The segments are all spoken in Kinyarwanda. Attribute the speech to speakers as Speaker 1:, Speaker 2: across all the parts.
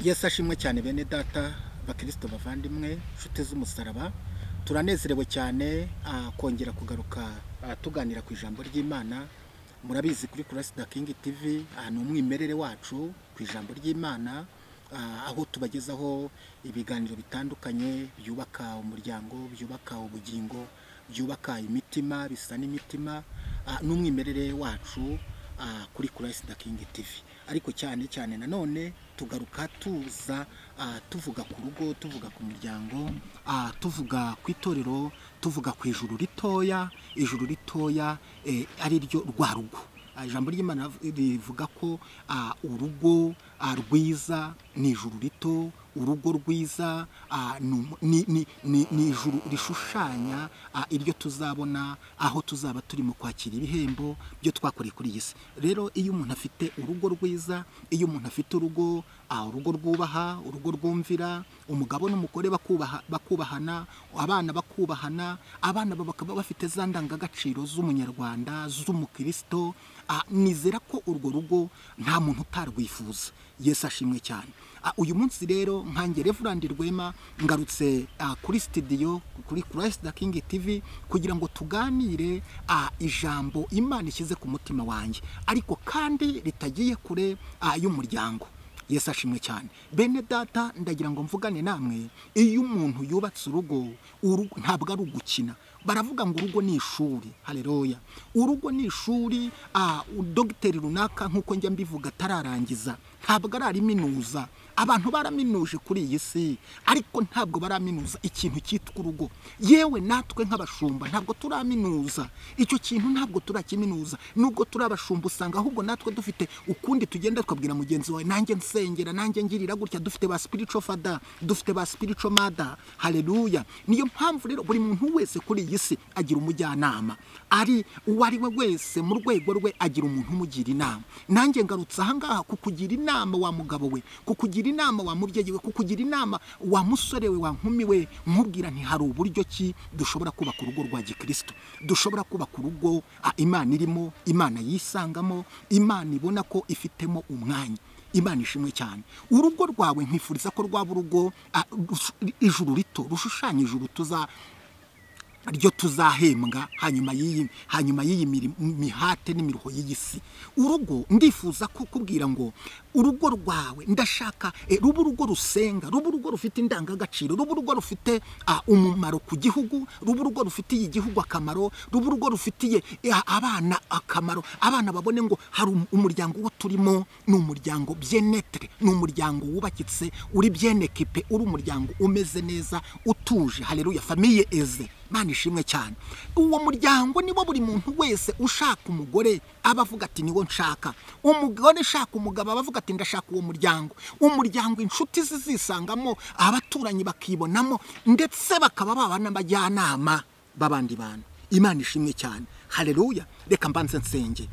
Speaker 1: Yesu ashimwe cyane bene data bakristo bavandimwe nshuti z'umusaraba, turanezerewe cyane kongera kugaruka tuganira ku ijambo ry'Imana. Murabizi kuri Christ the King TV ni umwimerere wacu ku ijambo ry'Imana, aho tubagezaho ibiganiro bitandukanye byubaka umuryango, byubaka ubugingo, byubaka imitima, bisa n'imitima, n'umwimerere wacu kuri Christ the King TV. Ariko cyane cyane nanone tugaruka tuza tuvuga ku rugo, tuvuga ku muryango, tuvuga ku itorero, tuvuga ku ijuru ritoya ari ryo rwa rugo. Ijambo ry'Imana rivuga ko urugo rwiza ni ijuru rito, urugo rwiza ni ijuru rishushanya iryo tuzabona aho tuzaba turi mu kwakira ibihembo byo twakoreye kuri iyi si. Rero iyo umuntu afite urugo rwiza, iyo umuntu afite urugo rwubaha, urugo rwumvira, umugabo n'umugore bakubahana, abana bakubahana, abana bakaba bafite za ndangagaciro z'umunyarwanda, z'umukristo, nizera ko urwo rugo nta muntu utarwifuza. Yesu ashimwe cyane. Uyu munsi rero nkange Reverend Rwema ngarutse kuri studio kuri Christ the King TV kugira ngo tuganire ijambo Imana ishyize ku mutima wanjye, ariko kandi ritagiye kure y'umuryango. Yesu ashimwe cyane. Bene data, ndagira ngo mvugane namwe, iyo umuntu yubatse urugo ntabwo ari ugukina. Baravuga ngo urugo ni ishuri. Haleluya. Urugo ni ishuri. Dogiteri runaka nkuko njya mbivuga tararangiza, ntabwo araminuza. Abantu baraminuje kuri iyi si, ariko ntabwo baraminuza ikintu cyitwa urugo. Yewe natwe nk'abashumba ntabwo turaminuza icyo kintu, ntabwo turakiminuza. Nubwo turabashumba usanga ahubwo natwe dufite ukundi tugenda twabwira mugenzi wawe, nanjye nsengera, nanjye ngirira gutya. Dufite ba spiritual father, dufite ba spiritual mother. Haleluya. Niyo mpamvu rero buri muntu wese kuri iyi si agira umujyanama, ari uwari we wese mu rwego rwe agira umuntu umugira inama. Nanjye ngarutse ahangaha kukugira inama wa mugabo we, kukugira inama wa mubyeyi we, kukugira inama wa musore we, wa nkumi we, nkubwira nti hari uburyo ki dushobora kubaka urugo rwa gikristo, dushobora kubaka urugo Imana irimo, Imana yisangamo, Imana ibona ko ifitemo umwanya. Imana ishimwe cyane. Urugo rwawe nkwifuriza ko rwaba urugo ijuru rito, rushushanya ijuru ryo tuzahembwa hanyuma y'iyi mihate n'imiruho y'isi. Urugo ndifuza ko kubwira ngo urugo rwawe ndashaka ruba urugo rusenga, ruba urugo rufite indangagaciro, ruba urugo rufite umumaro ku gihugu, ruba urugo rufitiye igihugu akamaro, ruba urugo rufitiye abana akamaro. Abana babone ngo hari umuryango wo turimo ni umuryango bienetre, ni umuryango wubakitse, uri bienekipe, uri umuryango umeze neza, utuje. Haleluya. Famille eze. Mana ishimwe cyane. Uwo muryango niwo buri muntu wese ushaka umugore abavuga ati niwo nshaka, umugore ushaka umugabo abavuga ati ndashaka uwo muryango. Umuryango inshuti zizisangamo, abaturanyi bakibonamo, ndetse bakaba babana bajyanama babandi bantu. Imana ishimwe cyane. Haleluya. Reka mbanze nsenge.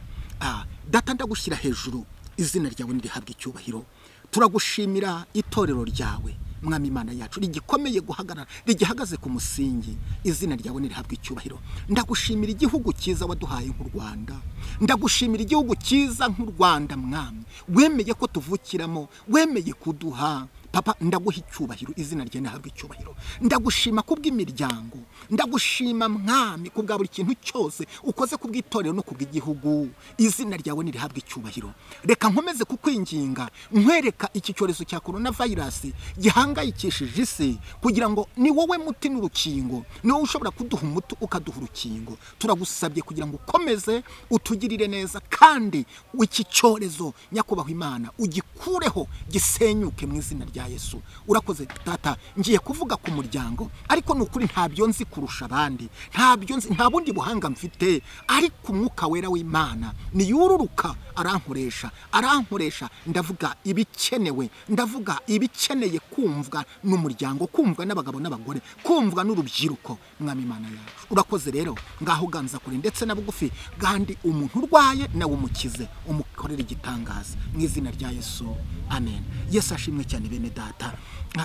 Speaker 1: Data, ndagushyira hejuru, izina ryawe nirihabwe icyubahiro. Turagushimira itorero ryawe Mwami Imana yacu rigikomeye guhagarara, rigihagaze ku musingi. Izina ryawe nirihabwe icyubahiro. Ndagushimira igihugu cyiza waduhaye nk'u Rwanda, ndagushimira igihugu cyiza nk'u Rwanda. Mwami, wemeye ko tuvukiramo, wemeye kuduha. Papa, ndaguha icyubahiro, izina ryawe nirihabwe icyubahiro. Ndagushima kubw'imiryango, ndagushima Mwami kubwa buri kintu cyose ukoze kubw'itorero no kubw'igihugu. Izina ryawe nirihabwe icyubahiro. Reka nkomeze kukwinginga, nkwereka iki cyorezo cya coronavirus gihangayikishije isi, kugira ngo ni wowe muti n'urukingo, ni wowe ushobora kuduha umuti ukaduha urukingo. Turagusabye kugira ngo ukomeze utugirire neza, kandi iki cyorezo nyakubahwa Imana ugikureho, gisenyuke mu izina rya Yesu. Urakoze Data. Ngiye kuvuga ku muryango, ariko nukuri ntabyo nzi kurusha abandi, ntabyo nzi, nta bundi buhanga mfite, ariko umwuka wera w'Imana niyururuka arankoresha. Ndavuga ibikenewe, ndavuga ibikeneye kumvwa n'umuryango, kumvwa n'abagabo n'abagore, kumvwa n'urubyiruko. Mwami Imana yacu, urakoze rero. Ngaho ganza kure ndetse na bugufi, kandi umuntu urwaye nawe umukize, umukorere igitangaza mu izina rya Yesu. Amen. Yesu ashimwe cyane bene data.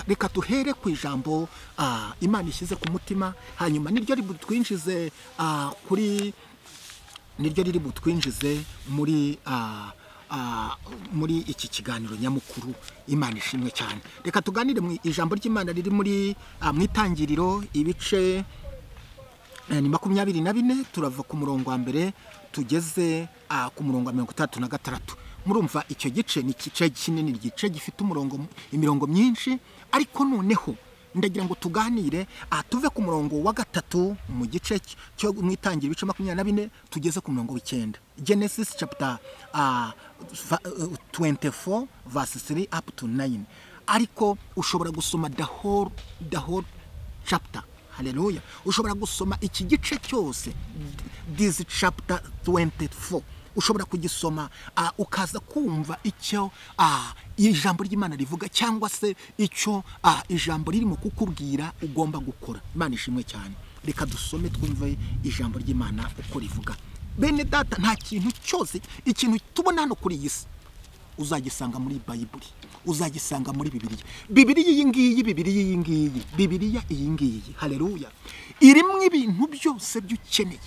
Speaker 1: Reka tuhere ku ijambo Imana ishyize ku mutima, hanyuma niryo ributwinjize niryo riri butwinjize muri muri iki kiganiro nyamukuru. Imana ishimwe cyane. Reka tuganire mu ijambo ry'Imana riri muri mu Itangiriro ibice ni 24, turava ku murongo wa mbere tugeze ku murongo wa 36. Murumva icyo gice ni igice kinini, igice gifite imirongo myinshi, ariko noneho ndagira ngo tuganire tuve ku murongo wa 3 mu gice cyo mu Itangiriro ibice 24 tugeze ku murongo w'9. Genesis chapter 24 verse 3 up to 9. Ariko ushobora gusoma the whole chapter. Hallelujah. Ushobora gusoma iki gice cyose, this chapter 24. Ushobora kugisoma ukaza kumva icyo ijambo ry'Imana rivuga, cyangwa se icyo ijambo ririmo kukubwira ugomba gukora. Imana ishimwe cyane. Reka dusome twumve ijambo ry'Imana uko rivuga. Bene data, nta kintu cyose, ikintu tubona hano kuri iyi si uzagisanga muri Bible, uzagisanga muri Bibiliya iyi ngiyi. Haleluya. Irimo ibintu byose by'ukeneye,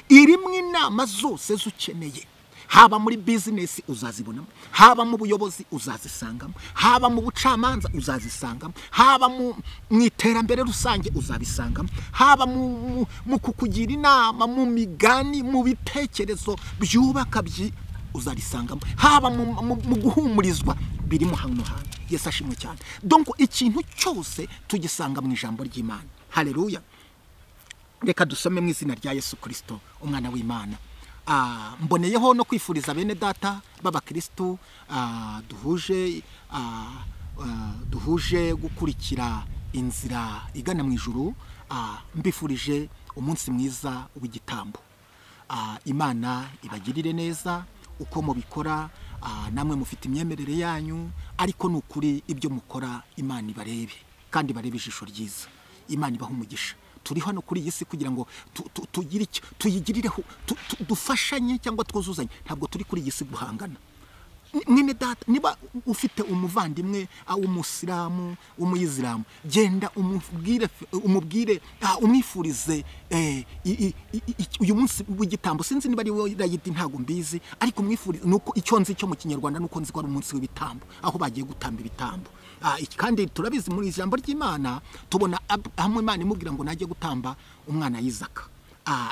Speaker 1: irimo inama zose z'ukeneye, haba muri business uzazibonamo, haba mu buyobozi uzazisangamo, haba mu bucamanza uzazisangamo, haba mu iterambere rusange uzabisangamo, haba mu kukugira inama, mu migani, mu bitekerezo byubaka uzarisangamo, haba mu guhumurizwa birimo hano hantu. Yesu ashimwe cyane. Donc ikintu cyose tugisanga mu ijambo ry'Imana. Haleluya. Reka dusome mu izina rya Yesu Kristo, umwana w'Imana. Mboneyeho no kwifuriza bene data b'abakristo duhuje gukurikira inzira igana mu ijuru, mbifurije umunsi mwiza w'igitambo. Imana ibagirire neza uko mubikora, namwe mufite imyemerere yanyu, ariko nukuri ibyo mukora Imana ibarebe, kandi barebe ijisho ryiza. Imana ibaha umugisha. Turi hano kuri iyi si kugira ngo tugire icyo tuyigirireho, dufashanye cyangwa twuzuzanye. Ntabwo turi kuri iyi si guhangana. Mwene data, niba ufite umuvandimwe w'umusilamu, umuyisilamu, genda umubwire umwifurize uyu munsi w'igitambo. Sinzi niba ari wowe rayidi, ntago mbizi, ariko umwifurize nuko icyo nzi cyo mu Kinyarwanda nuko nzi ko ari umunsi w'ibitambo, aho bagiye gutamba ibitambo. Kandi turabizi muri ijambo ry'Imana tubona hamwe Imana imubwira ngo najye gutamba umwana Isaka.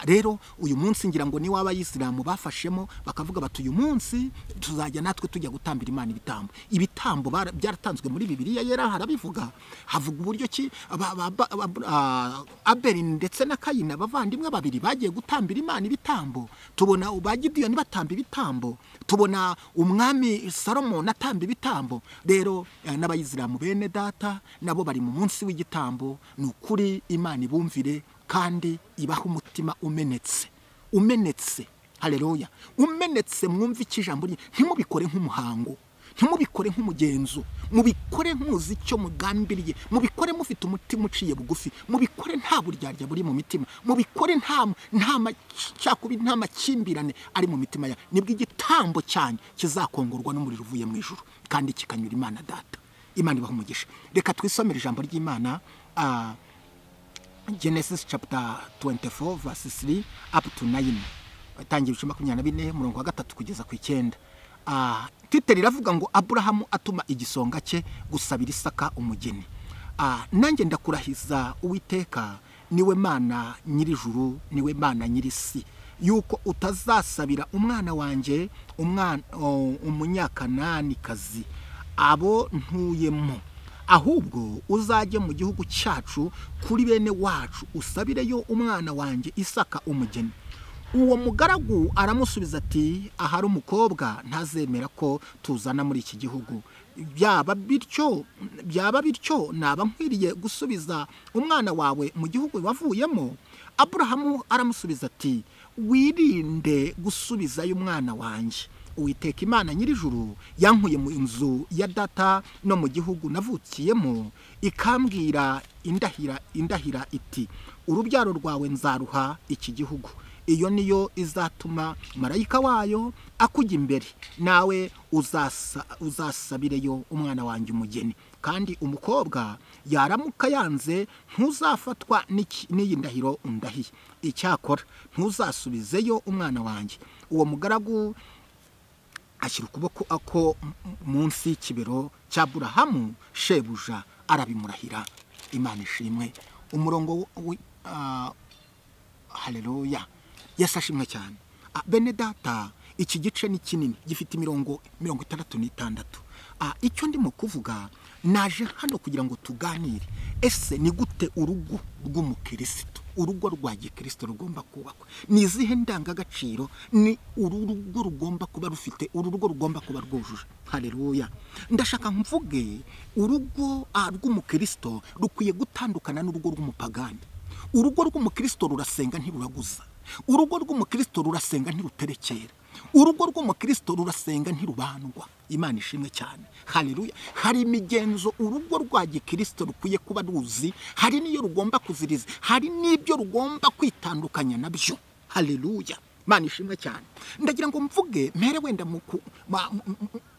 Speaker 1: Rero uyu munsi ngira ngo ni w'abayisilamu bafashemo bakavuga bati uyu munsi tuzajya natwe tujya gutambira Imana ibitambo. Ibitambo byaratanzwe muri Bibiliya yera, harabivuga, havuga uburyo ki Abeli ndetse na Kayini, abavandimwe babiri, bagiye gutambira Imana ibitambo. Tubona ba Gideyoni batamba ibitambo, tubona umwami Salomo natamba ibitambo. Rero n'abayisilamu bene data nabo bari mu munsi w'igitambo. Ni ukuri Imana ibumvire kandi ibaha umutima umenetse. Haleluya. Umenetse. Mwumve ikijambo, ntimubikore nk'umuhango, ntimubikore nk'umugenzo, mubikore muzi icyo mugambiriye, mubikore mufite umutima uciye bugufi, mubikore nta buryarya buri mu mitima, mubikore nta macakubiri, nta makimbirane ari mu mitima ya. Nibwo igitambo cyanyu kizakongorwa n'umuriro uvuye mu ijuru, kandi kikanyura Imana Data. Imana ibaha umugisha. Reka twisomere ijambo ry'Imana. Genesis chapter 24 verse 3 up to 9. Tangira 24 murongo wa 3 kugeza ku 9. Titeri ravuga ngo Abrahamu atuma igisonga cye gusabira Isaka umugeni. Nanjye ndakurahiza Uwiteka, niwe Mana nyirijuru, niwe Mana nyirisi, yuko utazasabira umwana wanjye umunyakanani kazi abo ntuyemo, ahubwo uzajye mu gihugu cyacu kuri bene wacu usabireyo umwana wanjye Isaka umugeni. Uwo mugaragu aramusubiza ati, ahari umukobwa ntazemera ko tuzana muri iki gihugu. Byaba bityo naba nkwiriye gusubiza umwana wawe mu gihugu wavuyemo. Abrahamu aramusubiza ati, wirinde gusubizayo umwana wanjye. Uwiteka Imana nyirijuru yankuye mu nzu ya data no mu gihugu navukiyemo, ikambwira indahira iti, urubyaro rwawe nzaruha iki gihugu. Iyo niyo izatuma marayika wayo akujya imbere, nawe uzasabireyo umwana wanjye umugeni. Kandi umukobwa yaramuka yanze, ntuzafatwa n'iyi ndahiro undahiye. Icyakora ntuzasubizeyo umwana wanjye. Uwo mugaragu ashyira ukuboko ako munsi y'ikibero cya Aburahamu, shebuja arabimurahira. Imana ishimwe. Umurongo haleluya, Yesu ashimwe cyane. Bene data, iki gice ni kinini, gifite imirongo 66. Icyo ndimo kuvuga, naje hano kugira ngo tuganire, ese ni gute urugo rw'umukristo, urugo rwa gikristo rugomba kubakwa? Ni izihe ndangagaciro ni urugo rugomba kuba rufite, urugo rugomba kuba rwujuje? Haleluya. Ndashaka mvuge urugo rw'umukristo rukwiye gutandukana n'urugo rw'umupagani. Urugo rw'umukristo rurasenga ntiruraguza. Urugo rw'umukristo rurasenga ntiruterekera. Urugo rw'umukristo rurasenga ntirubandwa. Imana ishimwe cyane. Haleluya. Hari imigenzo urugo rwa gikristo rukwiye kuba ruzi, hari niyo rugomba kuziriza, hari n'ibyo rugomba kwitandukanya nabyo. Haleluya. Imana ishimwe cyane. Ndagira ngo mvuge mpere wenda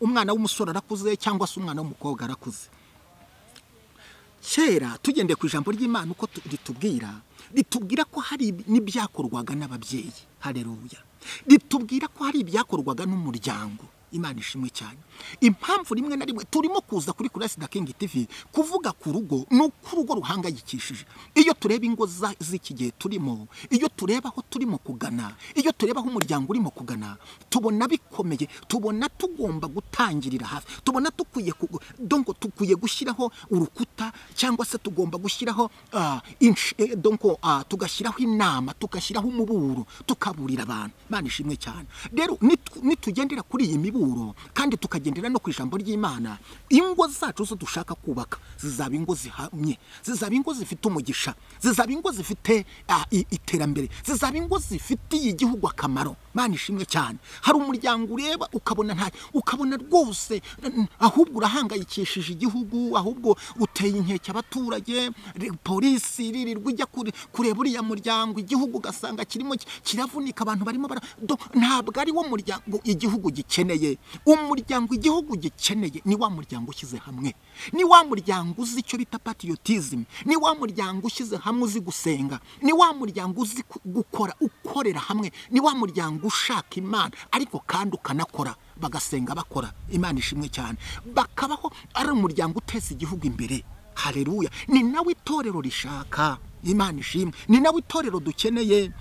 Speaker 1: umwana w'umusore arakuze cyangwa se umwana w'umukobwa arakuze. Kera tugendeye ku ijambo ry'Imana uko ritubwira ko hari n'ibyakorwaga n'ababyeyi. Haleluya. Ritubwira ko hari ibyakorwaga n'umuryango. Imana ishimwe cyane. Impamvu rimwe na rimwe turimo kuza kuri Kurasi da King TV kuvuga ku rugo, nuko urugo ruhangayikishije. Iyo tureba ingo z'iki gihe turimo, iyo tureba aho turimo kugana, iyo tureba aho umuryango urimo kugana, tubona bikomeye, tubona tugomba gutangirira hafi, tubona tukwiye gushyiraho urukuta, cyangwa se tugomba gushyiraho tugashyiraho inama, tugashyiraho umuburo, tukaburira abantu. Imana ishimwe cyane. Rero nitugendera kuri iyi miburo kandi tukagendera no ku ijambo ry'Imana, ingo zacu zo dushaka kubaka zizaba ingo zihamye, zizaba ingo zifite umugisha, zizaba ingo zifite iterambere, zizaba ingo zifitiye igihugu akamaro. Imana ishimwe cyane. Hari umuryango ureba ukabona rwose ahubwo urahangayikishije igihugu, ahubwo uteye inkeke abaturage, polisi iririrwa ijya kureba uriya muryango, igihugu ugasanga kirimo kiravunika, abantu barimo ntabwo ari wo muryango igihugu gikeneye. Umuryango igihugu gikeneye ni wa muryango ushyize hamwe, ni wa muryango uzi icyo bita patriotism, ni wa muryango ushyize hamwe uzi gusenga, ni wa muryango uzi gukora, ukorera hamwe, ni wa muryango ushaka Imana ariko kandi ukanakora, bagasenga bakora. Imana ishimwe cyane. Bakabaho ari umuryango uteza igihugu imbere. Haleluya. Ni nawe itorero rishaka. Imana ishimwe. Ni nawe itorero dukeneye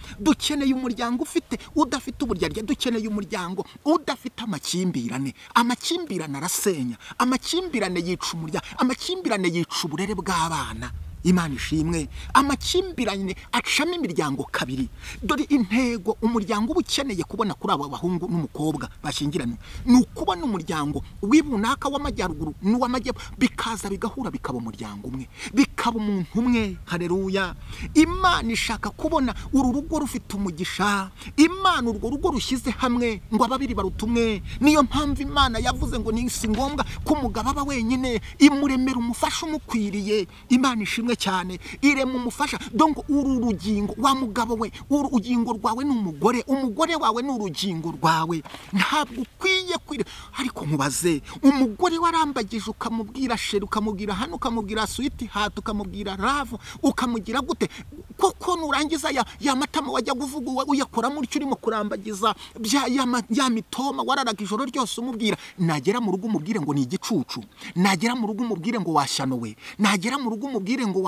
Speaker 1: umuryango udafite uburyarya, dukeneye umuryango udafite amakimbirane. Amakimbirane arasenya, amakimbirane yica umuryango, amakimbirane yica uburere bw'abana. Imana ishimwe. Amakimbirane acamo imiryango kabiri. Dore intego umuryango uba ukeneye kubona kuri aba bahungu n'umukobwa bashyingiranywe, ni ukubona umuryango w'ibunaka w'amajyaruguru n'uw'amajyepfo bikaza bigahura bikaba umuryango umwe, bikaba umuntu umwe. Haleluya. Imana ishaka kubona uru rugo rufite umugisha. Imana urwo rugo rushyize hamwe ngo ababiri baruta umwe. Niyo mpamvu Imana yavuze ngo ni si ngombwa ko umugabo aba wenyine, imuremera umufasha umukwiriye. Imana ishimwe cyane. Irema umufasha. Donc uru rugingo wa mugabo we, urugingo rwawe n'umugore, umugore wawe n'urugingo rwawe. Ntabwo ukwiye ariko nkubaze, umugore warambagije ukamubwira sheri, ukamubwira hano, ukamubwira sweet heart, ukamubwira love, ukamugira gute? Koko nurangiza ya matama wajya kuvuga uyakora muri cyo urimo kurambagiza ya mitoma wararaga ijoro ryose umubwira, nagera mu rugo umubwire ngo ni igicucu, nagera mu rugo umubwire ngo washanowe, nagera mu rugo umubwire ngo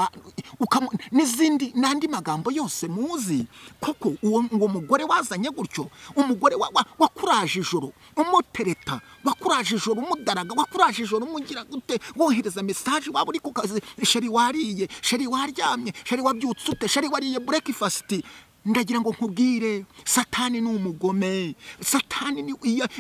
Speaker 1: n'izindi nandi magambo yose muzi. Koko uwo mugore wazanye gutyo, umugore wakuraje ijoro umutereta, wakuraje ijoro umudaraga, wakuraje ijoro umugira gute, wohereza message waba uri ku kazi, sheri wariye, sheri waryamye, sheri wabyutse ute, sheri wariye breakfast. Ndagira ngo nkubwire, Satani ni umugome. Satani ni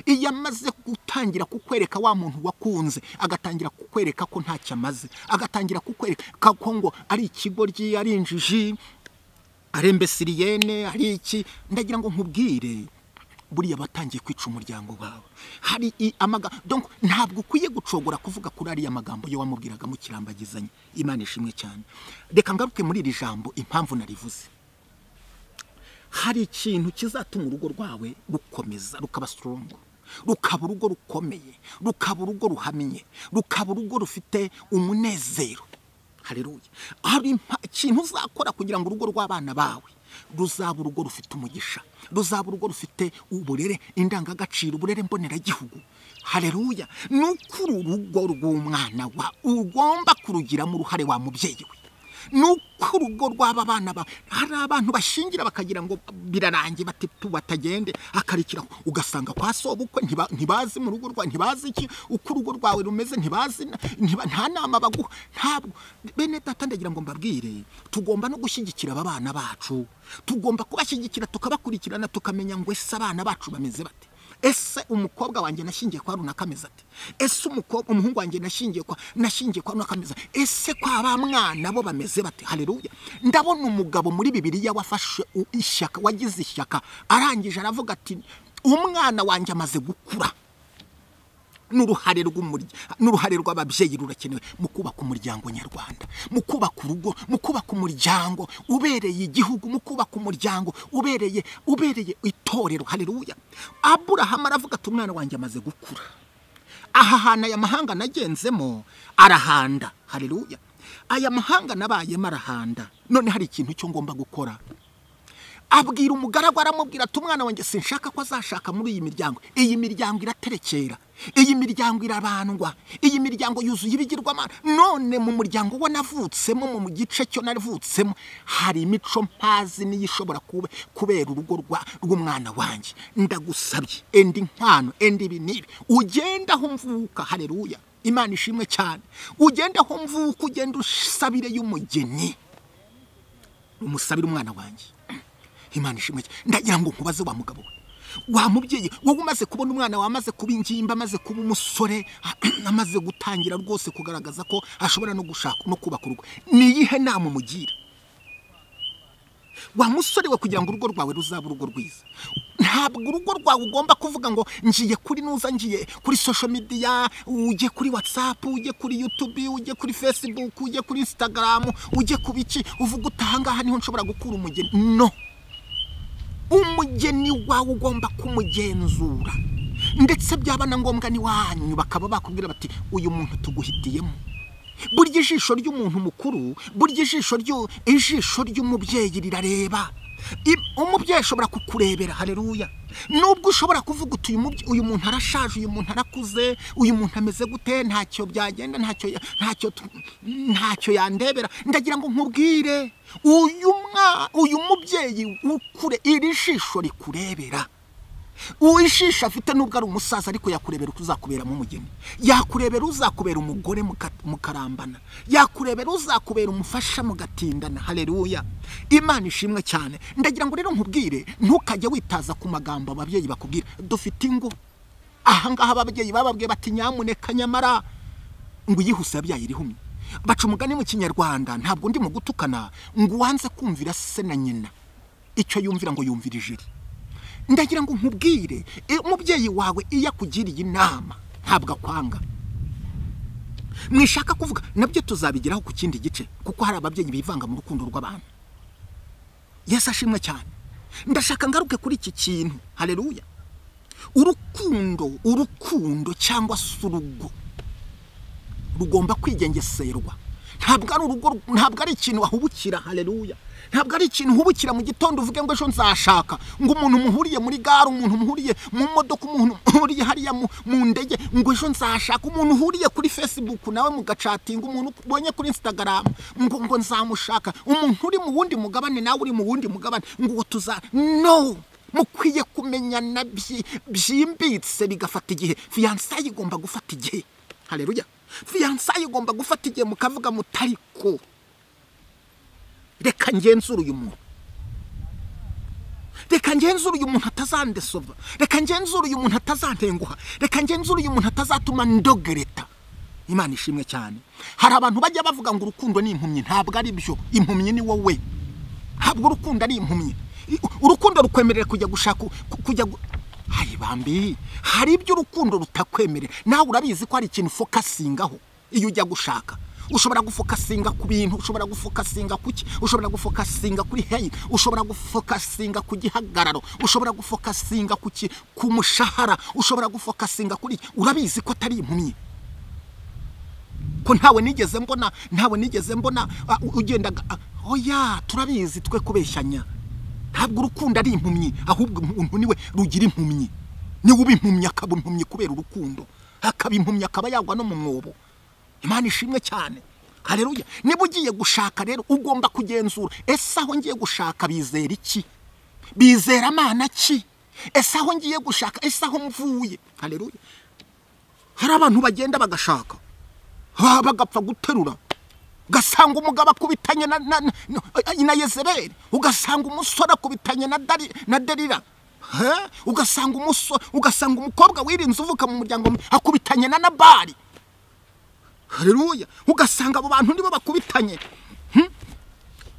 Speaker 1: iyo amaze gutangira kukwereka wa muntu wakunze, agatangira kukwereka ko ntacyo amaze, agatangira kukwereka ko ngo ari ikigoryi, ari injiji, ari imbesiriyene, ari iki. Ndagira ngo nkubwire, buriya batangiye kwica umuryango wawe. Hari donc ntabwo ukwiye gucogora kuvuga kuri ari amagambo yo wamubwiraga mu kirambagizanye. Imana ishimwe cyane. Reka ngaruke muri iri jambo impamvu narivuze. Hari ikintu kizatuma urugo rwawe rukomeza, rukaba strong, rukaba urugo rukomeye, rukaba urugo ruhamye, rukaba urugo rufite umunezero. Haleluya. Hari ikintu uzakora kugira ngo urugo rw'abana bawe ruzaba urugo rufite umugisha, ruzaba urugo rufite uburere, indangagaciro, uburere mboneragihugu. Haleluya. Nuko urugo rw'umwana wa ugomba kurugiramo uruhare wa mubyeyi we. Nuko urugo rw'aba bana ba hari abantu bashingira bakagira ngo birarangiye batagende akarikiraho, ugasanga kwa sobukwe ntibazi mu rugo rwa, ntibazi iki uko urugo rwawe rumeze, ntibazi nta nama baguha. Ntabwo bene data ndagira ngo mbabwire, tugomba no gushyigikira aba bana bacu, tugomba kubashyigikira tukabakurikirana tukamenya ngo ese abana bacu bameze bate. Ese umukobwa wanjye nashingiye kwa runaka ameze ate? Ese umuhungu wanjye nashingiye kwa runaka ameze ate? Ese kwa ba mwana bo bameze bate? Haleluya. Ndabona umugabo muri Bibiliya wafashe ishyaka, wagize ishyaka, arangije aravuga ati umwana wanjye amaze gukura. N'uruhare rw'ababyeyi rurakenewe mu kubaka umuryango nyarwanda, mu kubaka urugo, mu kubaka umuryango ubereye igihugu, mu kubaka umuryango ubereye itorero. Haleluya. Aburahamu aravuga ati umwana wanjye amaze gukura. Aha hana aya mahanga nagenzemo arahanda. Haleluya. Aya mahanga nabayemo arahanda. None hari ikintu cyo ngomba gukora. Abwira umugaragu aramubwira ati umwana wanjye sinshaka ko azashaka muri iyi miryango. Iyi miryango iraterekera, iyi miryango irabandwa, iyi miryango yuzuye ibigirwamana. None mu muryango we navutsemo, mu gice cyo navutsemo, hari imico mpazi niyo ishobora kubera urugo rw'umwana wanjye. Ndagusabye endi nkwano endi binibi ugenda aho mvuka. Haleluya. Imana ishimwe cyane. Ugenda aho mvuka, ugenda usabire y'umugeni, umusabire umwana wanjye. Imana ishimwe. Ndagira ngo nkubaze wa mugabo we, wa mubyeyi wowe umaze kubona umwana wamaze kuba ingimba, amaze kuba umusore, amaze gutangira rwose kugaragaza ko ashobora no gushaka no kubaka urugo, niyihe nama umugira? Wa musore we, kugira ngo urugo rwawe ruzaba urugo rwiza, ntabwo urugo rwawe ugomba kuvuga ngo ngiye kuri nuza, ngiye kuri social media, ujye kuri WhatsApp, ujye kuri YouTube, ujye kuri Facebook, ujye kuri Instagram, ujye kubiki uvuga utahangaha niho nshobora gukura umugeni. No, umugeni wawe ugomba kumugenzura, ndetse byaba na ngombwa ni wanyu bakaba bakubwira bati uyu muntu tuguhitiyemo. Burya ijisho ry'umuntu mukuru, burya ijisho ry'umubyeyi rirareba. Umubyeyi ashobora kukurebera. Haleluya. Nubwo ushobora kuvuga uti uyu muntu arashaje, uyu muntu arakuze, uyu muntu ameze gute, ntacyo byagenda, ntacyo yandebera. Ndagira ngo nkubwire, uyu mubyeyi ukure, iri jisho rikurebera. Uwishisha afite nubwo ari umusaza, ariko yakurebera uzakubera mu mugeni, yakurebera uzakubera umugore mukarambana, yakurebera uzakubera umufasha mugatindana. Haleluya. Imana ishimwe cyane. Ndagira ngo rero nkubwire, ntukajye witaza ku magambo ababyeyi bakubwira. Dufite ingo aha ngaha ababyeyi bababwiye bati nyamuneka, nyamara ngo yihuse yabyaye irihumye. Baca umugani mu Kinyarwanda, ntabwo ndi mu gutukana, ngo wanze kumvira se na nyina icyo yumvira ngo yumvira ijeri. Ndagira ngo nkubwire, umubyeyi wawe iyo akugiriye inama ntabwo akwanga. Mwishaka kuvuga nabyo tuzabigeraho ku kindi gice, kuko hari ababyeyi bivanga mu rukundo rw'abantu. Yesu ashimwe cyane. Ndashaka ngaruke kuri iki kintu. Haleluya. Urukundo cyangwa se urugo rugomba kwigengeserwa. Ntabwo ari ikintu wahubukira. Haleluya. Ntabwo ari ikintu uhubukira mu gitondo uvuge ngo ejo nzashaka, ngo umuntu muhuriye muri gare, umuntu muhuriye mu modoka, umuntu muhuriye hariya mu ndege, ngo ejo nzashaka, umuntu uhuriye kuri Facebook nawe mugacatinga, umuntu ubonye kuri Instagram ngo nzamushaka, umuntu uri mu wundi mugabane nawe uri mu wundi mugabane ngo no. Mukwiye kumenyana byimbitse bigafata igihe. Fiançailles igomba gufata igihe. Haleluya. Fiançailles igomba gufata igihe, mukavuga mutariko reka ngenzura uyu muntu, reka ngenzura uyu muntu atazandesova, reka ngenzura uyu muntu atazantenguha, reka ngenzura uyu muntu atazatuma ndogereta. Imana ishimwe cyane. Hari abantu bajya bavuga ngo urukundo ni impumyi. Ntabwo ari byo. Impumyi ni wowe. Ntabwo urukundo ari impumyi. Urukundo rukwemerera kujya gushaka hari bambi, hari ibyo urukundo rutakwemerera. Nawe urabizi ko hari ikintu focusingaho iyo ujya gushaka. Ushobora gufokasinga ku bintu, ushobora gufokasinga kuki, ushobora gufokasinga kuri hey, ushobora gufokasinga ku gihagararo, ushobora gufokasinga ku mushahara, ushobora gufokasinga kuri. Urabizi ko atari impumyi, ko ntawe nigeze mbona ugenda. Oya, turabizi twe kubeshyanya. ntabwo urukundo ari impumyi, ahubwo umuntu niwe rugira impumyi, niwe uba impumyi akaba impumyi kubera urukundo, akaba impumyi akaba yagwa no mu mwobo. Imana ishimwe cyane. Haleluya. Niba ugiye gushaka rero ugomba kugenzura, ese aho ngiye gushaka bizera iki, bizera Imana ki, ese aho ngiye gushaka, ese aho mvuye. Haleluya. Hari abantu bagenda bagashaka bagapfa guterura, ugasanga umugabo akubitanye na Yezebeli, ugasanga umusore akubitanye na Delila, ugasanga umukobwa wirinze uvuka mu muryango akubitanye na Nabali. Haleluya. Ugasanga abo bantu nibo bakubitanye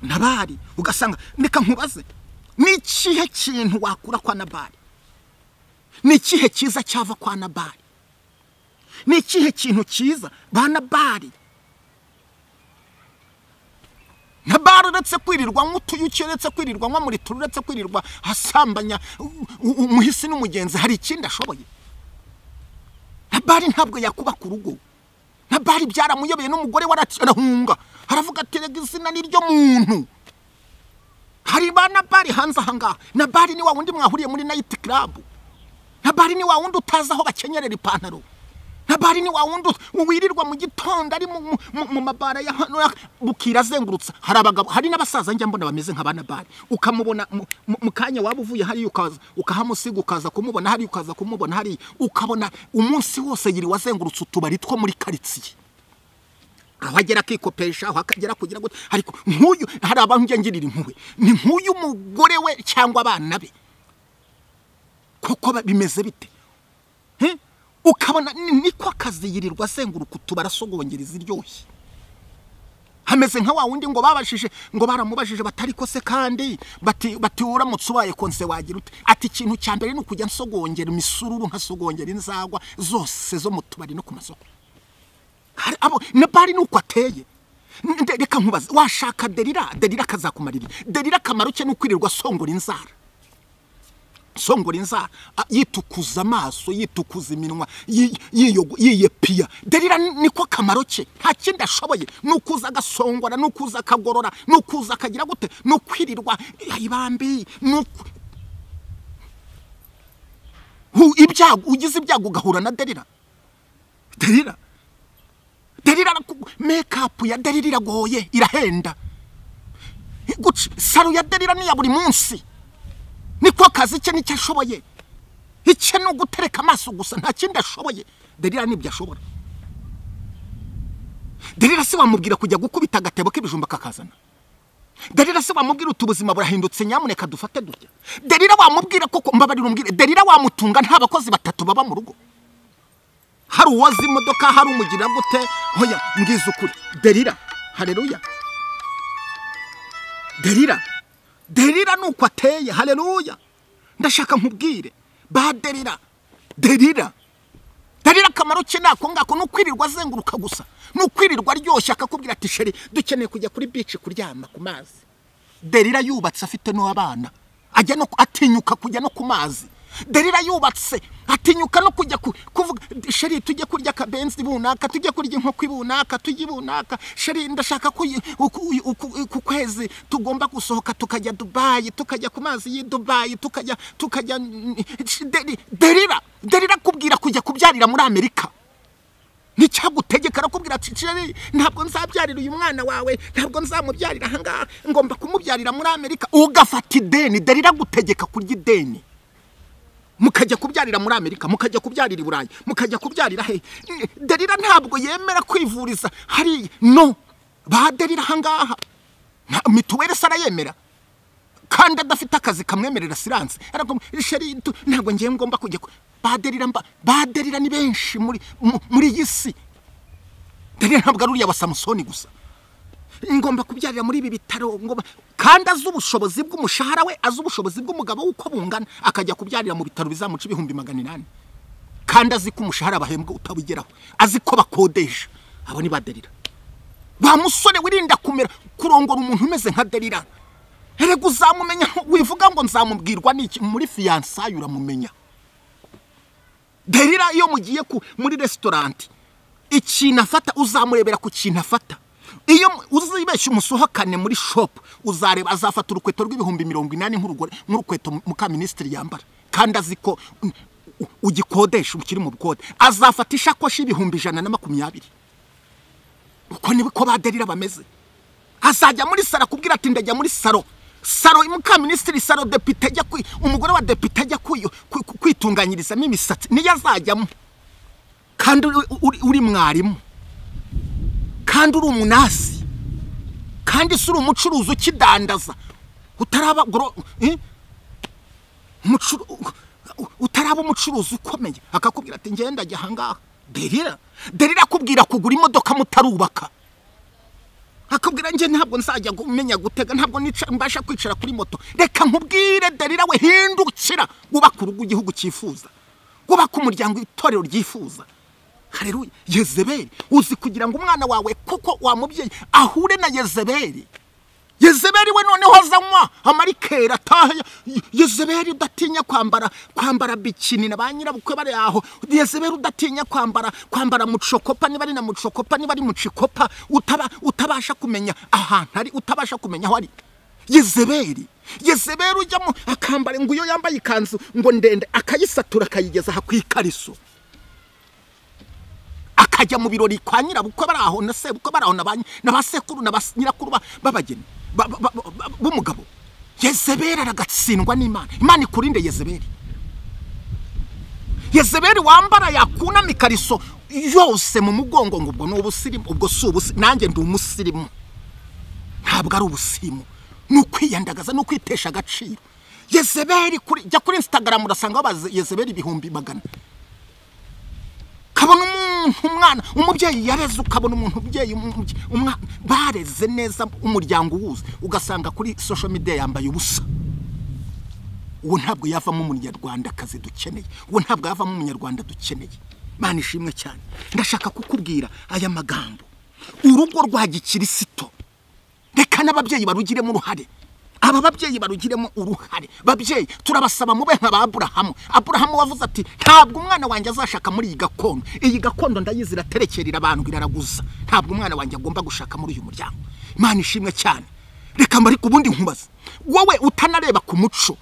Speaker 1: Nabali. Ugasanga nika nkubaze, ni ikihe kintu wakura kwa Nabali? Ni ikihe cyiza cyava kwa Nabali? Ni ikihe kintu cyiza ba Nabali? Nabali uretse kwirirwa nk'utuyuki, uretse kwirirwa muri turu, uretse kwirirwa asambanya umuhisi n'umugenzi, hari ikindi ashoboye? Nabali ntabwo yakuba ku rugo. Nabali byaramuyobeye, n'umugore warahunga, haravuga ati rega izina ni ryo muntu. Hari ba Nabali hanze ahangaha. Nabali ni wa wundi mwahuriye muri night club. Nabali ni wa wundi utazi aho bakenyerera ipantaro. Nabali ni wa wundi wirirwa mu gitondo ari mu mabara ya hano bukira zengurutsa. Hari abagabo, hari n'abasaza njya mbona bameze nka ba Nabali, ukamubona mu kanya waba uvuye hari ukahamusiga, ukaza kumubona hari, ukaza kumubona hari, ukabona umunsi wose yiri wazengurutsa utubari two muri karitsiye, aho agera kikopesha, aho akagera kugira gute. Ariko nk'uyu, hari abantu ngirira impuhwe, ni nk'uyu mugore we cyangwa abana be, kuko bimeze bite? Ukabona niko akazi yirirwa azenguruka utubara asogongera iryoshye. Hameze nka wa wundi ngo babashije, ngo baramubajije batari ko se kandi bati uramutse ubaye konse wagira ute? Ati ikintu cya mbere ni ukujya nsogongera imisururu, nkasogongera inzagwa zose zo mu tubari no ku masoko. Abo Nabali nuko ateye. Reka nkubaze, washaka Delila kazakumarira? Delila kamaro cye n'ukwirirwa songora inzara, songora inzara, yitukuza amaso, yitukuza iminwa, yiyepia. Delila niko kamaro cye, nta kindi ashoboye. Nukuza agasongora, nukuza akagorora, nukuza akagira gute, nukwirirwa ibambi, ibyago, ugize ibyago ugahura na Delila. Delila makeup ya Delila iragoye, irahenda. Saro ya Delila ni ya buri munsi, niko akazi cye nicyo ashoboye. Icyo no gutereka amaso gusa, nta kindi ashoboye. Delila nibyo ashobora. Delila se wamubwira kujya gukubita agatebo k'ibijumba kakazana? Delila se wamubwira utubuzima burahindutse nyamuneka dufate dutya? Delila wamubwira koko mbabarira umbwire, Delila wamutunga nta bakozi batatu baba mu rugo? Hari uwazi imodoka, hari umugira gute? Hoya mbwiza ukuri, Delila. Haleluya. Delila nuko ateye. Haleluya. Ndashaka nkubwire ba Delila kamaro cye nako ngako, nukwirirwa azenguruka gusa, nukwirirwa aryoshye akakubwira ati sheri dukeneye kujya kuri beach kuryama ku mazi. Delila yubatse afite no abana, ajya no atinyuka kujya no ku mazi. Delila yubatse atinyuka no kujya kuvuga sheri tujye kurya kabenzi bunaka, tujye kurya inkoko ibunaka, tujye ibunaka, sheri ndashaka ku kwezi tugomba gusohoka tukajya Dubai, tukajya ku mazi yi Dubai, tukajya Delila kubwira kujya kubyarira muri Amerika. Nicyagutegeka rakubwira ati sheri ntabwo nzabyarira uyu mwana wawe, ntabwo nzamubyarira ahangaha, ngomba kumubyarira muri Amerika. Ugafata ideni, Delila gutegeka kurya ideni, mukajya kubyarira muri Amerika, mukajya kubyarira i Burayi, mukajya kubyarira he. Delila ntabwo yemera kwivuriza hari, no. Ba Delila hangaha mituweli sara yemera kandi adafite akazi kamwemerera silence. Ariko sheri ntabwo ngiye ngomba kujya. Ba Delila ni benshi muri yisi. Delila ntabwo ari ya Samsoni gusa, ngomba kubyarira muri ibi bitaro, ngomba kandi azubushobozi bw'umushahara we, azubushobozi bw'umugabo uko bungana, akajya kubyarira mu bitaro bizamuca 800. Kandi azi ko umushahara bahembwa utabigeraho, azi ko bakodesha. Abo ni ba Delila. Ba musore wirinda kumera kurongora umuntu umeze nka Delila. Erega uzamumenya, wivuga ngo nzamubwirwa n'iki? Muri fiançailles uramumenya. Delila iyo mugiye muri restaurant, ikintu afata uzamurebera ku kintu afata. iyo uzibeshya umusohokane muri shop uzareba azafata urukweto rw'ibihumbi 80 nk'urukweto muka ministry yambara kandi aziko ugikodesha ukiri mu bukode azafata ishakoshi y'ibihumbi 120 uko nibiko baderira bameze azajya muri sara kubwira ati ndajya muri saro muka ministry saro depite ajya umugore wa depite ajya kwitunganyiriza imisatsi niyo azajyamo kandi uri mwarimu kandi uri umunasi kandi suri umucuruzi ukidandaza utaraba utaraba umucuruzi ukomeye akakubwira ati ngenda ajya hangaha derira kubwira kugura imodoka mutarubaka akubwira nje ntabwo nzajya kumenya gutega ntabwo mbasha kwicara kuri moto reka nkubwire derira we hindukira gubaka urugo igihugu cyifuza gubaka umuryango itorero ryifuza. Haleluya. Yezebeli uzi kugira ngo umwana wawe kuko wamubyeyi ahure na Yezebeli we noneho azanywa amarikera taha Yezebeli udatinya kwambara bikini na banyira bukwe bari aho Yezebeli udatinya kwambara mucokopa niba ari na mucokopa niba ari mucikopa utabasha kumenya ahantu ari utabasha kumenya aho ari Yezebeli ujyamo akambara ngo iyo yambaye ikanzu ngo ndende akayisatura akayigeza hakwikariso akajya mu birori kwa nyirabukwe bari aho na sebukwe bari aho n'abasekuru n'abasnyirakuru babageni b'umugabo. Yezebeli aragatsindwa n'Imana. Imana ikurinde Yezebeli wambara yakuna mikariso yose mu mugongo ngo ubwo n'ubusirimu ubwo subusi nanjye ndi umusirimu ntabwo ari ubusirimu n'ukwiyandagaza no kwitesha agaciro. Yezebeli jya kuri Instagram urasanga babaze Yezebeli 100 kabona umwana umubyeyi yareze ukabona umuntu ubyeyi umwana bareze neza umuryango wuze ugasanga kuri social media yambaye ubusa. Uwo ntabwo yavamo umunyarwanda kazi dukeneye, uwo ntabwo yavamo umunyarwanda dukeneye. Imana ishimwe cyane. Ndashaka kukubwira aya magambo urugo rwa gikirisito reka n'ababyeyi barugiremo uruhare. Aba babyeyi barugiremo uruhare. Babyeyi turabasaba mube nka Aburahamu wavuze ati ntabwo umwana wanjye azashaka muri iyi gakondo ndayizira terekerira abantu iraraguza ntabwo umwana wanjye agomba gushaka muri uyu muryango. Imana ishimwe cyane. Reka mbari kubundi nkubaza wowe utanareba ku muco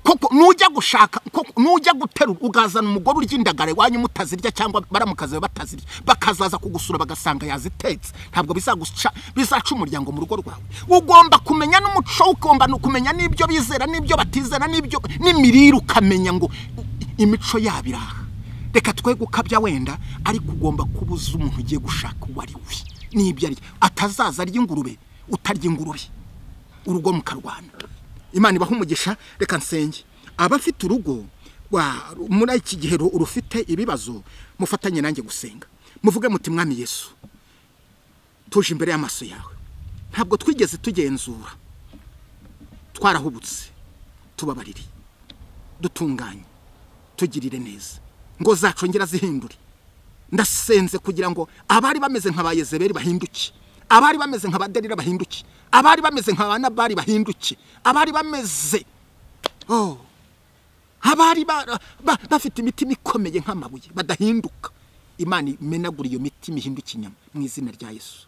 Speaker 1: koko nujya gushaka koko nujya guterura ugazana umugore ury'indagare wanyu mutazirya cyangwa baramukaze batazirya bakazaza kugusura bagasanga yazitetse ntabwo bizaca umuryango mu rugo rwawe. Ugomba kumenya n'umuco ugomba no kumenya n'ibyo bizera n'ibyo batizera n'ibyo n'imirire ukamenya ngo imico yabiraha. Reka twe gukabya wenda ariko ugomba kubuza umuntu ugiye gushaka wari we n'ibyo ari atazaza ari ingurube utarya ingurube urugo mukarwana. Imana ibaha umugisha. Reka nsenge abafite urugo muri iki gihe urufite ibibazo mufatanye nanjye gusenga muvuge muti Mwami Yesu tuje imbere y'amaso yawe ntabwo twigeze tugenzura twarahubutse tubabarire dutunganye tugirire neza ngo zacongera zihindure. Ndasenze kugira ngo abari bameze nka Yezebeli bahinduke, abari bameze nka Derira bahinduke, abari bameze nka Nabali bahinduke, abari bameze abari bafite imitima ikomeye nk'amabuye badahinduka. Imana imenagura iyo mitima ihinduka inyama mu izina rya Yesu.